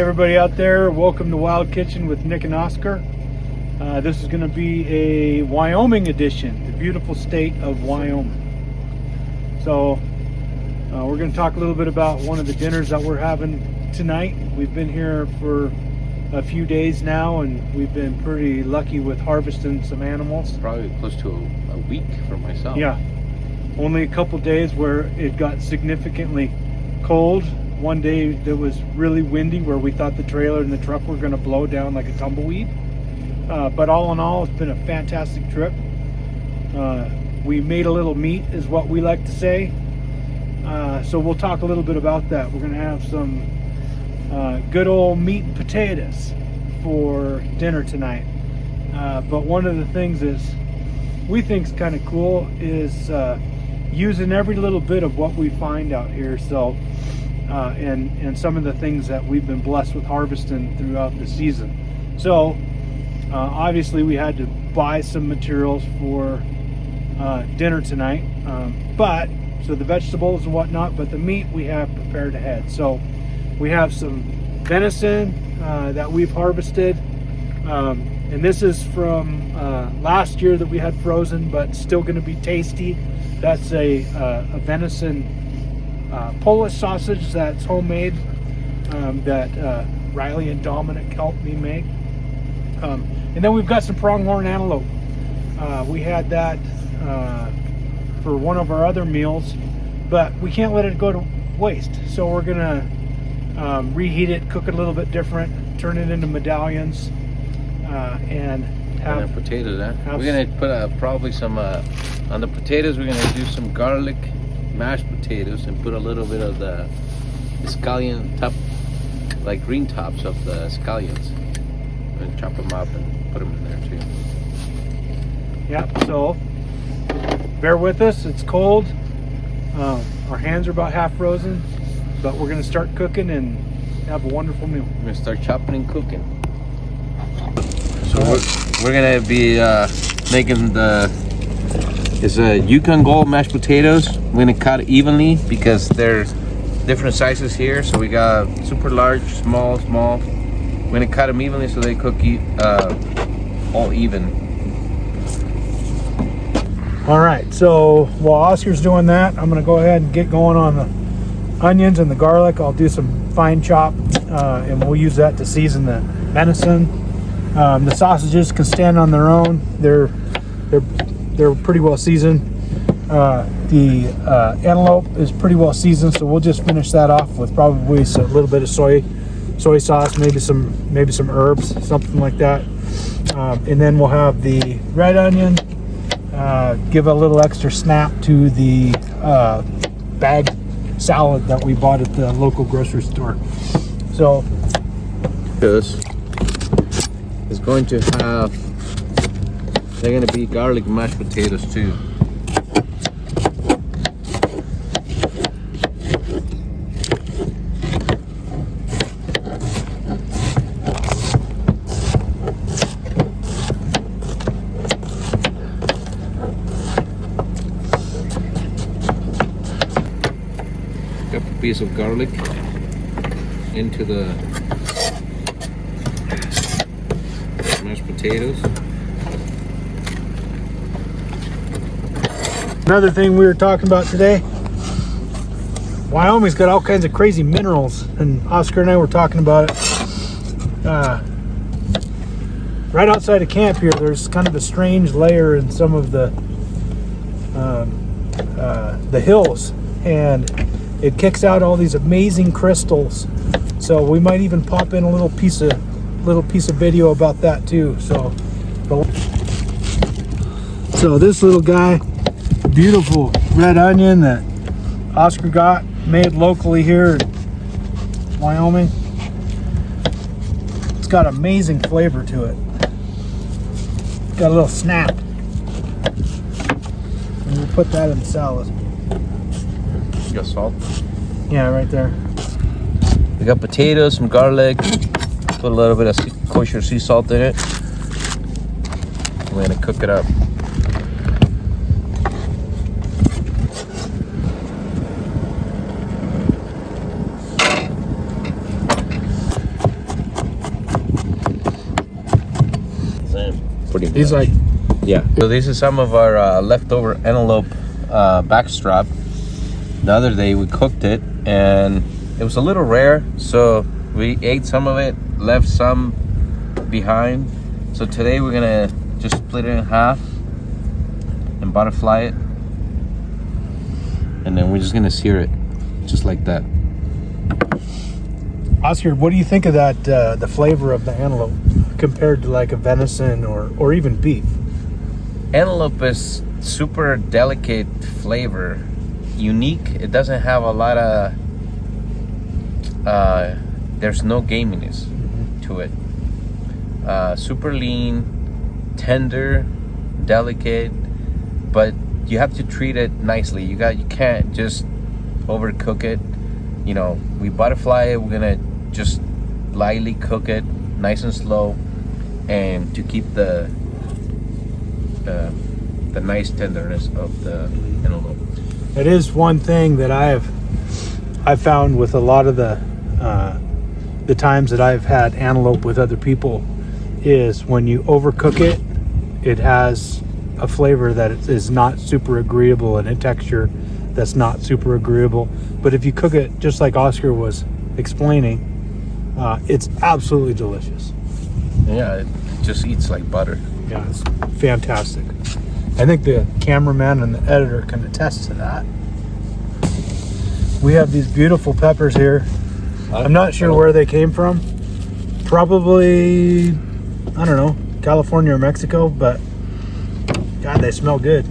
everybody out there, welcome to Wild Kitchen with Nick and Oscar. This is going to be a Wyoming edition, the beautiful state of Wyoming. So we're going to talk a little bit about one of the dinners that we're having tonight. We've been here for a few days now, and we've been pretty lucky with harvesting some animals. Probably close to a week for myself. Yeah, only a couple days where it got significantly cold. One day that was really windy where we thought the trailer and the truck were going to blow down like a tumbleweed. But all in all, it's been a fantastic trip. We made a little meat is what we like to say. So we'll talk a little bit about that. We're going to have some good old meat and potatoes for dinner tonight. But one of the things is we think is kind of cool is using every little bit of what we find out here. So and some of the things that we've been blessed with harvesting throughout the season. So obviously we had to buy some materials for dinner tonight, so the vegetables and whatnot, but the meat we have prepared ahead. So we have some venison that we've harvested, and this is from last year that we had frozen, but still going to be tasty. That's a venison Polish sausage that's homemade, that Riley and Dominic helped me make. And then we've got some pronghorn antelope. We had that for one of our other meals, but we can't let it go to waste. So we're gonna reheat it, cook it a little bit different, turn it into medallions, and have potatoes. We're gonna put probably some on the potatoes. We're gonna do some garlic mashed potatoes and put a little bit of the scallion top, like green tops of the scallions, and chop them up and put them in there too. Yep. So bear with us. It's cold. Our hands are about half frozen, but we're gonna start cooking and have a wonderful meal. We're gonna start chopping and cooking. So we're gonna be making it's a Yukon Gold mashed potatoes. We're gonna cut it evenly because there's different sizes here. So we got super large, small. We're gonna cut them evenly so they cook all even. All right, so while Oscar's doing that, I'm gonna go ahead and get going on the onions and the garlic. I'll do some fine chop, and we'll use that to season the venison. The sausages can stand on their own. They're pretty well seasoned. The antelope is pretty well seasoned, so we'll just finish that off with probably a little bit of soy sauce, maybe some herbs, something like that. And then we'll have the red onion. Give a little extra snap to the bagged salad that we bought at the local grocery store. So this is going to have, they're going to be garlic mashed potatoes too. Piece of garlic into the mashed potatoes. Another thing we were talking about today, Wyoming's got all kinds of crazy minerals, and Oscar and I were talking about it. Right outside of camp here, there's kind of a strange layer in some of the hills, and it kicks out all these amazing crystals. So we might even pop in a little piece of video about that too. So this little guy, beautiful red onion that Oscar got, made locally here in Wyoming. It's got amazing flavor to it. It's got a little snap. And we'll put that in the salad. You got salt? Yeah, right there. We got potatoes, some garlic, put a little bit of kosher sea salt in it. We're gonna cook it up. pretty much. He's like, yeah. So this is some of our leftover antelope backstrap. The other day we cooked it and it was a little rare, so we ate some of it, left some behind. So today we're gonna just split it in half and butterfly it, and then we're just gonna sear it just like that. Oscar, what do you think of that, the flavor of the antelope compared to like a venison or even beef? Antelope is super delicate flavor, unique. It doesn't have a lot of there's no gaminess to it. Super lean, tender, delicate, but you have to treat it nicely. You can't just overcook it. You know, we butterfly it, we're gonna just lightly cook it, nice and slow, and to keep the nice tenderness of the antelope. It is one thing that I've found with a lot of the times that I've had antelope with other people is when you overcook it, it has a flavor that is not super agreeable and a texture that's not super agreeable. But if you cook it just like Oscar was explaining, it's absolutely delicious. Yeah, it just eats like butter. Yeah, it's fantastic. I think the cameraman and the editor can attest to that. We have these beautiful peppers here. I'm not sure where they came from. Probably, I don't know, California or Mexico, but God, they smell good.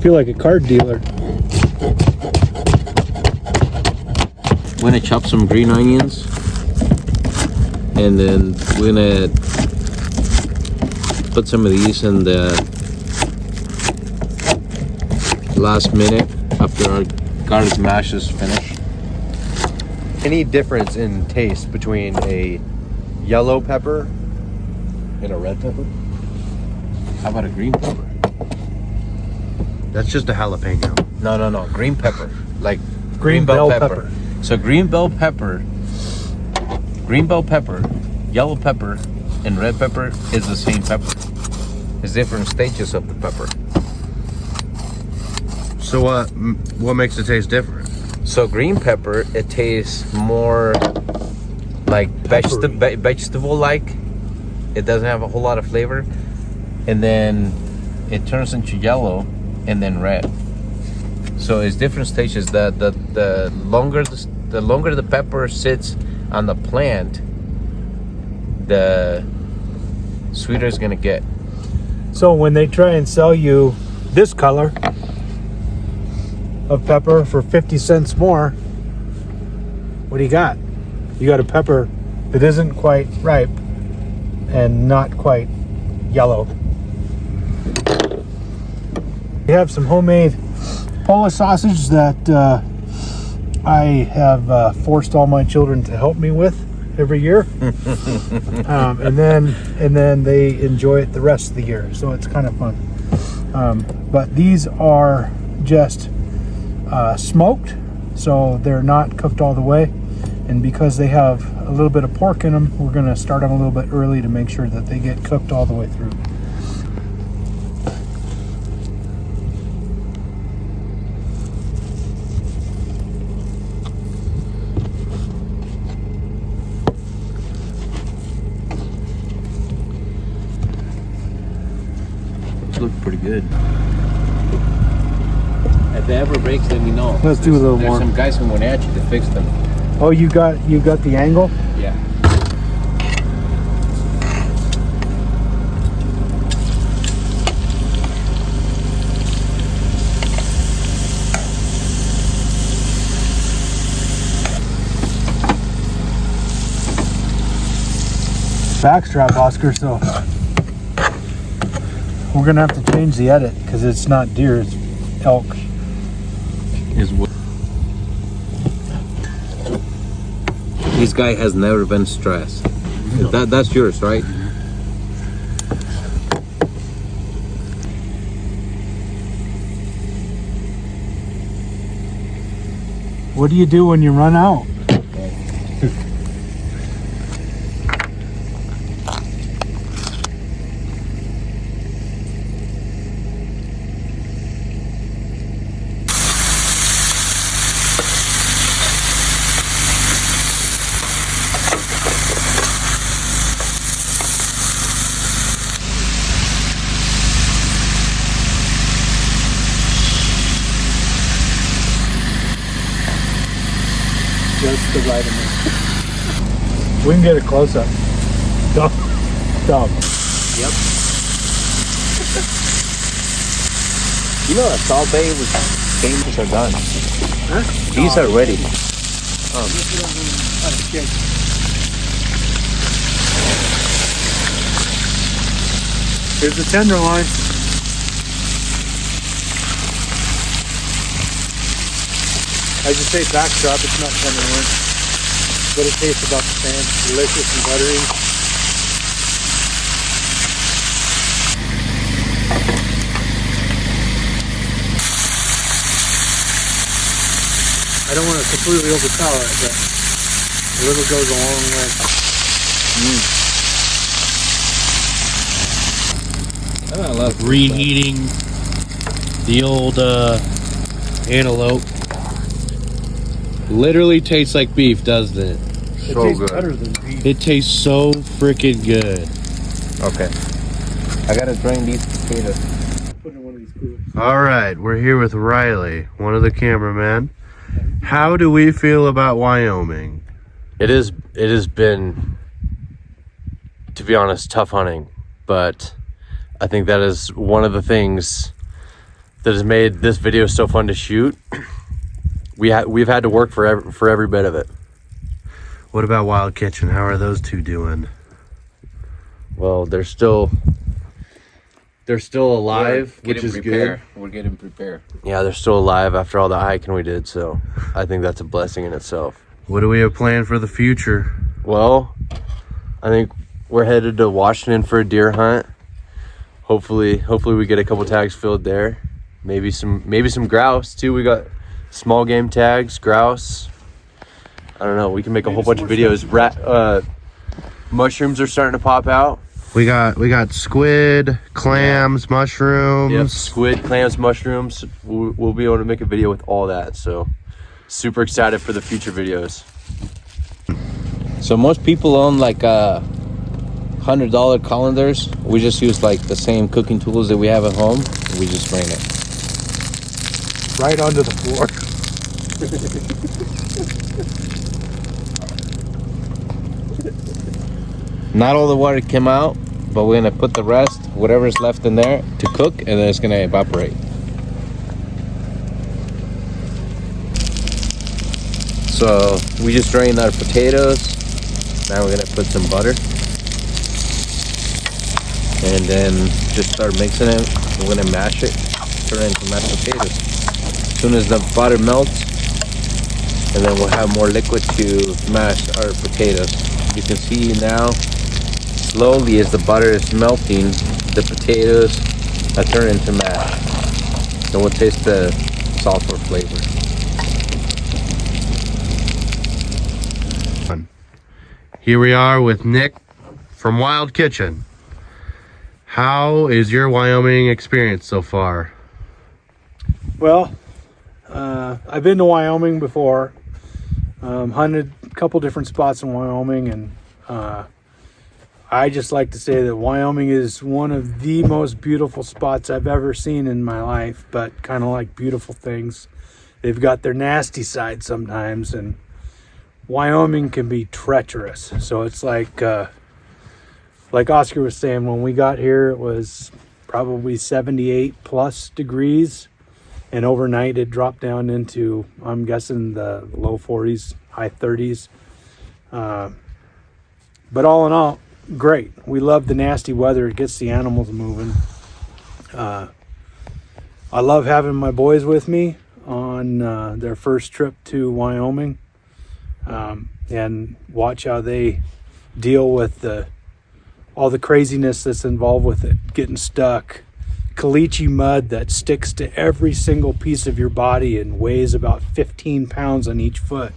Feel like a card dealer. We're gonna chop some green onions, and then we're gonna put some of these in the last minute after our garlic mash is finished. Any difference in taste between a yellow pepper and a red pepper? How about a green pepper? That's just a jalapeno. No, green pepper, like Green bell pepper. So green bell pepper, yellow pepper, and red pepper is the same pepper. It's different stages of the pepper. So what makes it taste different? So green pepper, it tastes more like vegetable-like. It doesn't have a whole lot of flavor, and then it turns into yellow and then red. So it's different stages. The longer the pepper sits on the plant, the sweeter it's gonna get. So when they try and sell you this color of pepper for 50 cents more, what do you got? You got a pepper that isn't quite ripe and not quite yellow. We have some homemade Polish sausage that I have forced all my children to help me with every year, and then they enjoy it the rest of the year. So it's kind of fun. But these are just smoked, so they're not cooked all the way. And because they have a little bit of pork in them, we're going to start them a little bit early to make sure that they get cooked all the way through. Look pretty good. If it ever breaks, let me know. Let's do a little more. There's some guys from Wenatchee to fix them. Oh, you got the angle? Yeah. Backstrap, Oscar, so we're gonna have to change the edit because it's not deer, it's elk. This guy has never been stressed. No. That's yours, right? What do you do when you run out? Just the right amount. We can get a close up. Stop. Yep. You know, a salt bay with games are done. Huh? These are ready. Here's the tenderloin. I just say backdrop, it's not tenderloin. But it tastes about the same. Delicious and buttery. I don't want to completely overpower it, but a little goes a long way. I love Reheating the old antelope. Literally tastes like beef, doesn't it? It So tastes good. better than beef. It tastes so freaking good. Okay. I gotta drain these potatoes. Put it in one of these coolers. All right, we're here with Riley, one of the cameramen. How do we feel about Wyoming? It has been, to be honest, tough hunting, but I think that is one of the things that has made this video so fun to shoot. We've had to work for every bit of it. What about Wild Kitchen? How are those two doing? Well, they're still alive, which is good. We're getting prepared. Yeah, they're still alive after all the hiking we did, so I think that's a blessing in itself. What do we have planned for the future? Well, I think we're headed to Washington for a deer hunt. Hopefully we get a couple tags filled there. Maybe some grouse too. We got small game tags, grouse. I don't know. We can make a whole bunch of videos. Mushrooms are starting to pop out. We got squid, clams, mushrooms. Yep, squid, clams, mushrooms. We'll be able to make a video with all that. So super excited for the future videos. So most people own like $100 colanders. We just use like the same cooking tools that we have at home. We just drain it. Right onto the floor. Not all the water came out, but we're gonna put the rest, whatever's left in there, to cook, and then it's gonna evaporate. So we just drained our potatoes. Now we're gonna put some butter, and then just start mixing it. We're gonna mash it, turn it into mashed potatoes. As soon as the butter melts, and then we'll have more liquid to mash our potatoes. You can see now, slowly as the butter is melting, the potatoes are turning into mash. So we'll taste the sulfur flavor. Here we are with Nick from Wild Kitchen. How is your Wyoming experience so far? Well, I've been to Wyoming before. Hunted a couple different spots in Wyoming, and I just like to say that Wyoming is one of the most beautiful spots I've ever seen in my life, but kind of like beautiful things. They've got their nasty side sometimes, and Wyoming can be treacherous. So it's like Oscar was saying, when we got here, it was probably 78 plus degrees. And overnight it dropped down into, I'm guessing, the low 40s, high 30s. But all in all, great. We love the nasty weather. It gets the animals moving. I love having my boys with me on their first trip to Wyoming, and watch how they deal with all the craziness that's involved with it. Getting stuck, caliche mud that sticks to every single piece of your body and weighs about 15 pounds on each foot.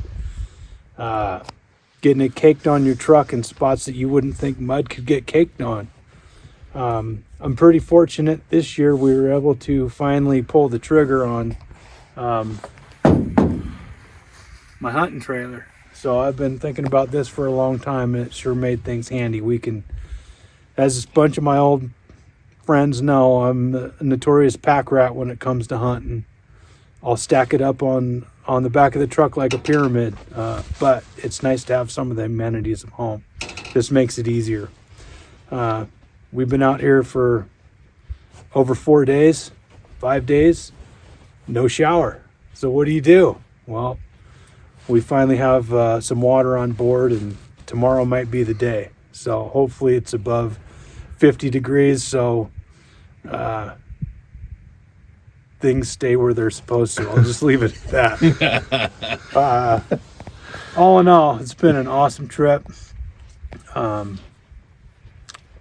Getting it caked on your truck in spots that you wouldn't think mud could get caked on. I'm pretty fortunate this year we were able to finally pull the trigger on my hunting trailer. So I've been thinking about this for a long time, and it sure made things handy. We can, as a bunch of my old friends know, I'm a notorious pack rat when it comes to hunting. I'll stack it up on the back of the truck like a pyramid, but it's nice to have some of the amenities of home. This makes it easier. We've been out here for over 4 days, 5 days, no shower. So what do? Well, we finally have some water on board, and tomorrow might be the day. So hopefully it's above 50 degrees, so things stay where they're supposed to. I'll just leave it at that. All in all, it's been an awesome trip. I'm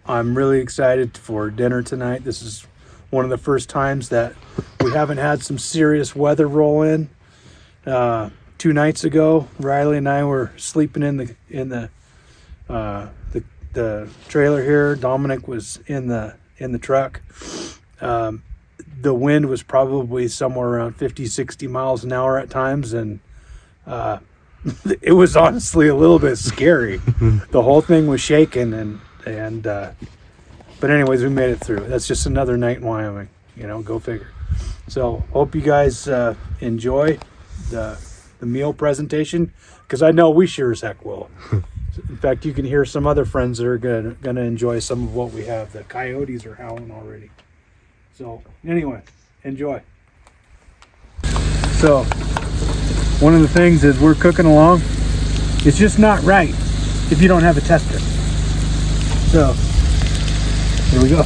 really excited for dinner tonight. This is one of the first times that we haven't had some serious weather roll in. 2 nights ago, Riley and I were sleeping in the trailer here. Dominic was in the truck. The wind was probably somewhere around 50, 60 miles an hour at times, and it was honestly a little bit scary. The whole thing was shaking, and but anyways, we made it through. That's just another night in Wyoming, go figure. So hope you guys enjoy the meal presentation, because I know we sure as heck will. In fact, you can hear some other friends that are gonna enjoy some of what we have. The coyotes are howling already. So anyway, enjoy. So one of the things is we're cooking along. It's just not right if you don't have a tester. So here we go.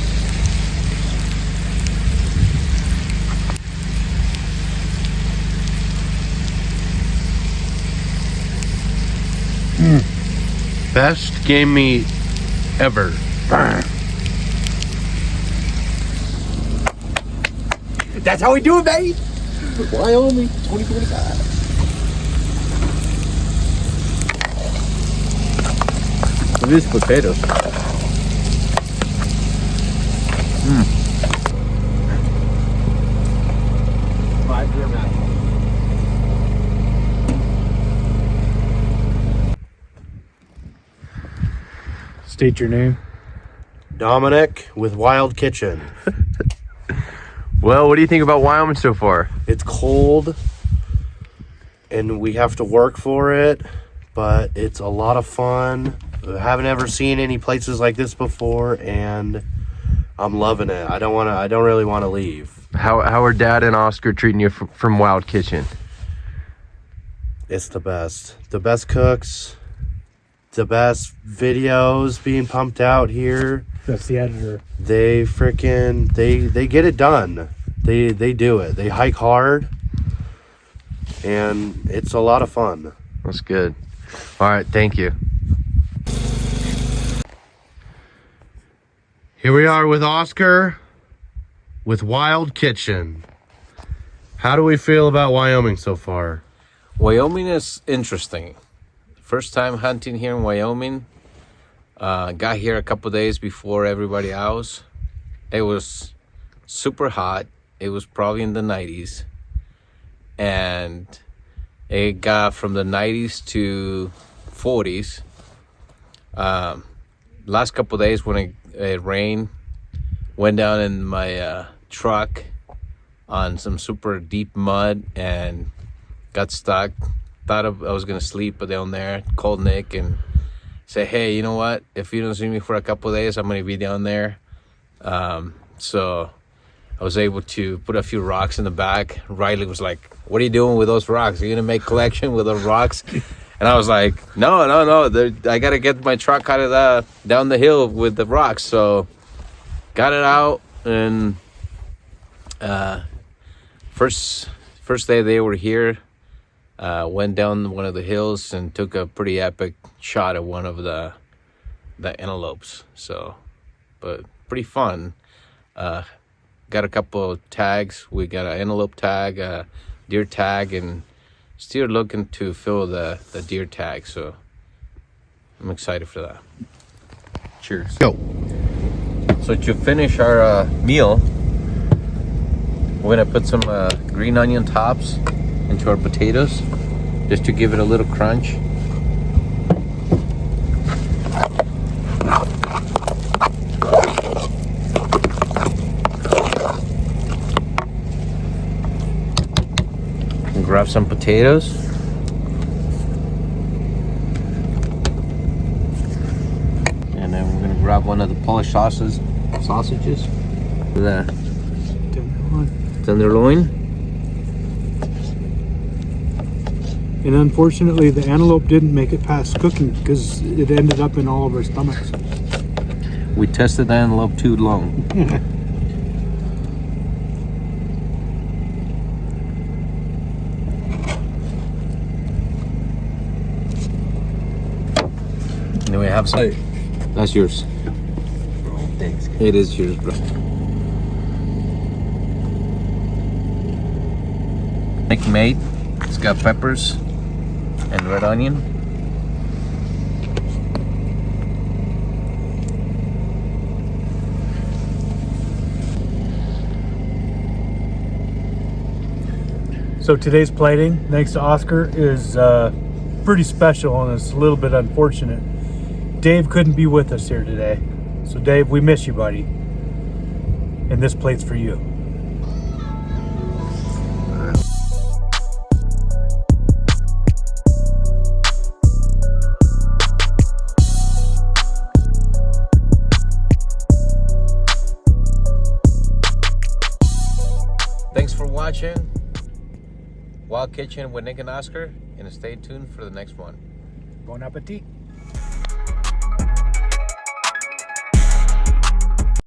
Best game meat ever. That's how we do it, baby. Wyoming 2025. Look at these potatoes. State your name. Dominic with Wild Kitchen. Well, what do you think about Wyoming so far? It's cold and we have to work for it, but it's a lot of fun. I haven't ever seen any places like this before, and I'm loving it. I don't really want to leave. How are Dad and Oscar treating you from Wild Kitchen? It's the best. The best cooks, the best videos being pumped out here. That's the editor. They freaking they get it done. They do it. They hike hard, and it's a lot of fun. That's good. All right, thank you. Here we are with Oscar with Wild Kitchen. How do we feel about Wyoming so far? Wyoming is interesting. First time hunting here in Wyoming. Got here a couple days before everybody else. It was super hot. It was probably in the 90s. And it got from the 90s to 40s. Last couple days when it rained, went down in my truck on some super deep mud and got stuck. Thought I was gonna sleep down there. Called Nick and said, hey, you know what? If you don't see me for a couple of days, I'm gonna be down there. So I was able to put a few rocks in the back. Riley was like, what are you doing with those rocks? Are you gonna make collection with those rocks? And I was like, no. I gotta get my truck out of down the hill with the rocks. So got it out, and first day they were here, went down one of the hills and took a pretty epic shot at one of the antelopes. So, but pretty fun. got a couple of tags. We got an antelope tag, a deer tag, and still looking to fill the deer tag. So I'm excited for that. Cheers. Go. So to finish our meal, we're gonna put some green onion tops into our potatoes, just to give it a little crunch. And grab some potatoes. And then we're gonna grab one of the Polish sausages. The tenderloin. And unfortunately, the antelope didn't make it past cooking because it ended up in all of our stomachs. We tested the antelope too long. And then we have some. That's yours. Thanks. It is yours, bro. Nick made. It's got peppers and red onion. So today's plating, thanks to Oscar, is pretty special, and it's a little bit unfortunate. Dave couldn't be with us here today. So Dave, we miss you, buddy. And this plate's for you. Thanks for watching Wild Kitchen with Nick and Oscar, and stay tuned for the next one. Bon appetit.